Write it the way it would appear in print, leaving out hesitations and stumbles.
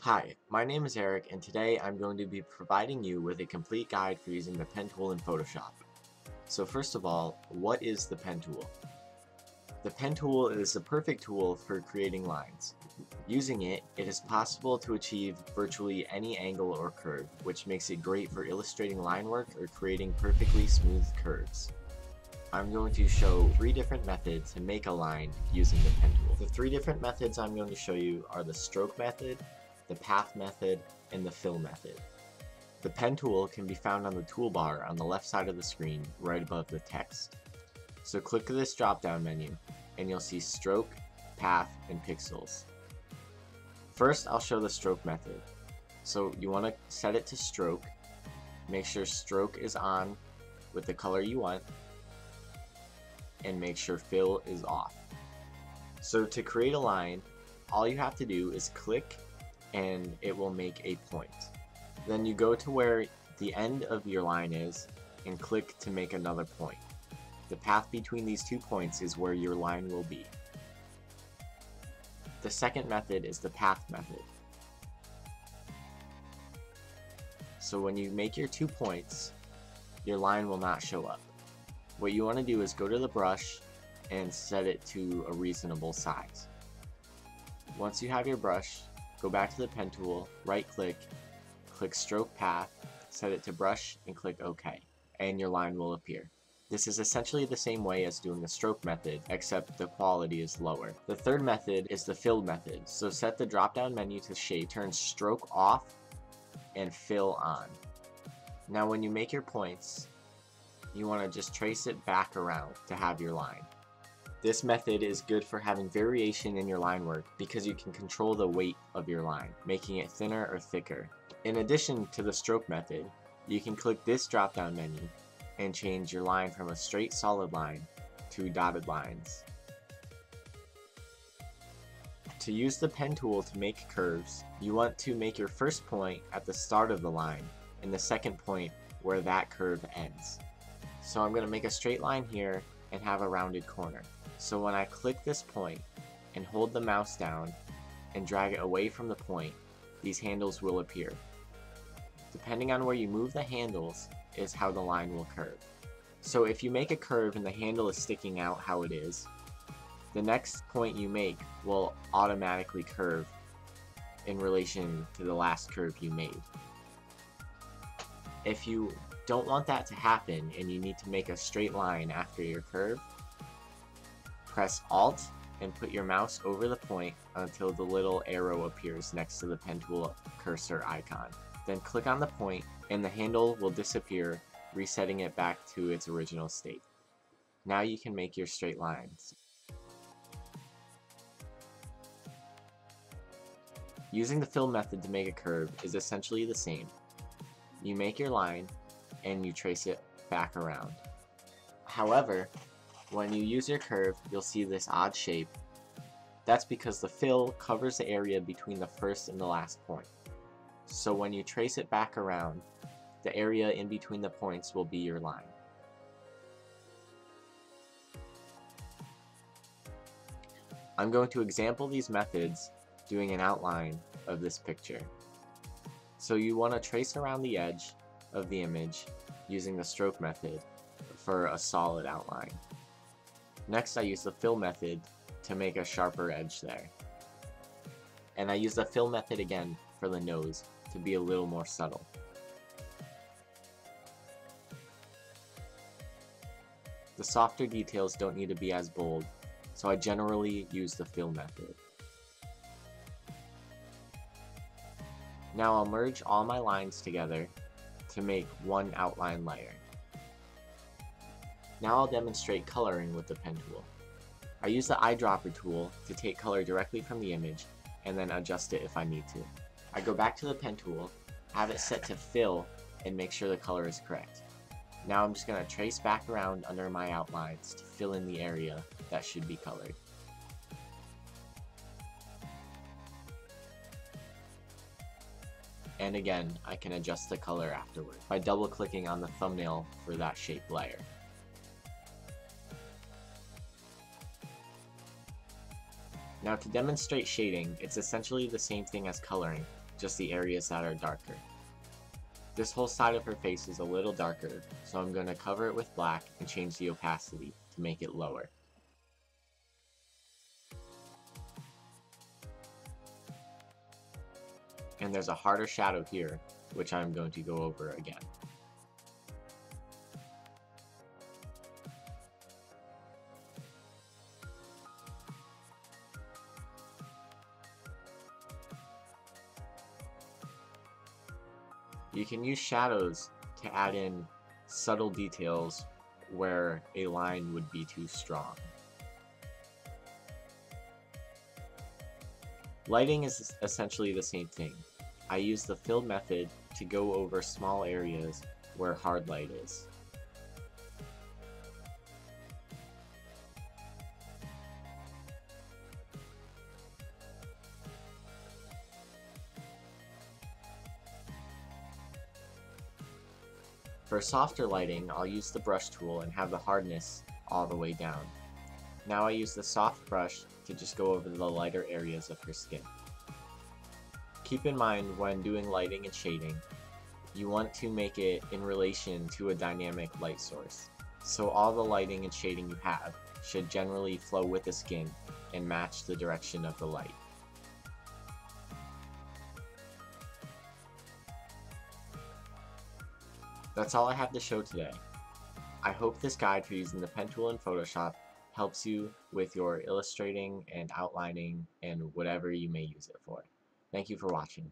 Hi, my name is Erik, and today I'm going to be providing you with a complete guide for using the pen tool in Photoshop. So first of all, what is the pen tool? The pen tool is the perfect tool for creating lines. Using it, it is possible to achieve virtually any angle or curve, which makes it great for illustrating line work or creating perfectly smooth curves. I'm going to show 3 different methods to make a line using the pen tool. The 3 different methods I'm going to show you are the stroke method, the path method, and the fill method. The pen tool can be found on the toolbar on the left side of the screen, right above the text. So click this drop-down menu, and you'll see stroke, path, and pixels. First, I'll show the stroke method. So you want to set it to stroke, make sure stroke is on with the color you want, and make sure fill is off. So to create a line, all you have to do is click and it will make a point. Then you go to where the end of your line is and click to make another point. The path between these 2 points is where your line will be. The second method is the path method. So when you make your 2 points, your line will not show up. What you want to do is go to the brush and set it to a reasonable size. Once you have your brush, go back to the pen tool, right click, click stroke path, set it to brush, and click OK, and your line will appear. This is essentially the same way as doing the stroke method, except the quality is lower. The third method is the fill method, so set the drop down menu to shape, turn stroke off, and fill on. Now when you make your points, you want to just trace it back around to have your line. This method is good for having variation in your line work because you can control the weight of your line, making it thinner or thicker. In addition to the stroke method, you can click this drop down menu and change your line from a straight solid line to dotted lines. To use the pen tool to make curves, you want to make your first point at the start of the line and the second point where that curve ends. So I'm going to make a straight line here and have a rounded corner. So when I click this point and hold the mouse down and drag it away from the point, these handles will appear. Depending on where you move the handles is how the line will curve. So if you make a curve and the handle is sticking out how it is, the next point you make will automatically curve in relation to the last curve you made. If you don't want that to happen and you need to make a straight line after your curve, press Alt and put your mouse over the point until the little arrow appears next to the pen tool cursor icon. Then click on the point and the handle will disappear, resetting it back to its original state. Now you can make your straight lines. Using the fill method to make a curve is essentially the same. You make your line and you trace it back around. However, when you use your curve, you'll see this odd shape. That's because the fill covers the area between the first and the last point. So when you trace it back around, the area in between the points will be your line. I'm going to example these methods doing an outline of this picture. So you want to trace around the edge of the image using the stroke method for a solid outline. Next, I use the fill method to make a sharper edge there. And I use the fill method again for the nose to be a little more subtle. The softer details don't need to be as bold, so I generally use the fill method. Now I'll merge all my lines together to make one outline layer. Now I'll demonstrate coloring with the pen tool. I use the eyedropper tool to take color directly from the image and then adjust it if I need to. I go back to the pen tool, have it set to fill, and make sure the color is correct. Now I'm just going to trace back around under my outlines to fill in the area that should be colored. And again, I can adjust the color afterward by double clicking on the thumbnail for that shape layer. Now to demonstrate shading, it's essentially the same thing as coloring, just the areas that are darker. This whole side of her face is a little darker, so I'm going to cover it with black and change the opacity to make it lower. And there's a harder shadow here, which I'm going to go over again. You can use shadows to add in subtle details where a line would be too strong. Lighting is essentially the same thing. I use the fill method to go over small areas where hard light is. For softer lighting, I'll use the brush tool and have the hardness all the way down. Now I use the soft brush to just go over the lighter areas of her skin. Keep in mind when doing lighting and shading, you want to make it in relation to a dynamic light source. So all the lighting and shading you have should generally flow with the skin and match the direction of the light. That's all I have to show today. I hope this guide for using the pen tool in Photoshop helps you with your illustrating and outlining and whatever you may use it for. Thank you for watching.